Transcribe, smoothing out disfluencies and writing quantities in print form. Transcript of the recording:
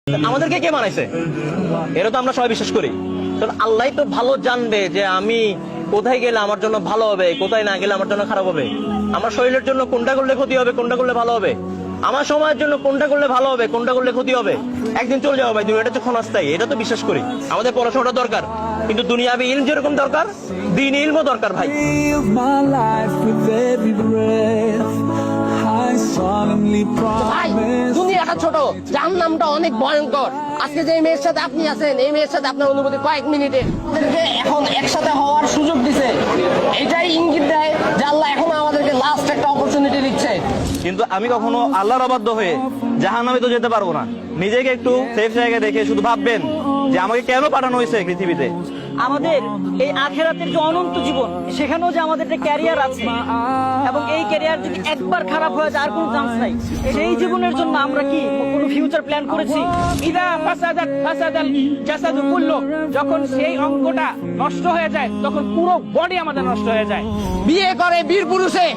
আমাদেরকে কে বানাইছে? এটা তো আমরা সবাই বিশ্বাস করি। আল্লাহ তো ভালো জানবে যে আমি কোথায় গেলে আমার জন্য ভালো হবে, কোথায় না গেলে আমার জন্য খারাপ হবে। আমার শরীরের জন্য কোনটা করলে ক্ষতি হবে, কোনটা করলে ভালো হবে। আমার সময়ের জন্য কোনটা করলে ভালো হবে, কোনটা করলে ক্ষতি হবে। একদিন চলে যাবো ভাই, দুনিয়াটা তো ক্ষণস্থায়ী, এটা তো বিশ্বাস করি। আমাদের পড়াশোনাটা দরকার, কিন্তু দুনিয়াবি ইলম যেরকম দরকার, দ্বীন ইলমও দরকার ভাই। ভাই দুনিয়াটা ছোট, জাহান্নামটা অনেক ভয়ঙ্কর। আজকে যে মেয়ের সাথে আপনি আছেন, এই মেয়ের সাথে আপনার অনুভূতি কয়েক মিনিটে। আমাদেরকে এখন একসাথে হওয়ার সুযোগ দিছে, এটাই ইঙ্গিত দেয় যে আল্লাহ এখন আমাদেরকে লাস্ট একটা অপরচুনিটি দিচ্ছে। কিন্তু আমি কখনো আল্লাহর অবাধ্য হয়ে জাহান্নামে তো যেতে পারবো না। নিজেকে একটু সেফ জায়গায় দেখে শুধু ভাববেন যে আমাকে কেন পাঠানো হয়েছে পৃথিবীতে। আমাদের এই আখেরাতের যে অনন্ত জীবন, সেখানেও যে আমাদের একটা ক্যারিয়ার আছে, এবং এই ক্যারিয়ার যদি একবার খারাপ হয়ে যায় আর কোনো চান্স নাই। সেই জীবনের জন্য আমরা কি কোনো ফিউচার প্ল্যান করেছি? যখন সেই অঙ্কটা নষ্ট হয়ে যায়, তখন পুরো বডি আমাদের নষ্ট হয়ে যায়। বিয়ে করে বীর পুরুষে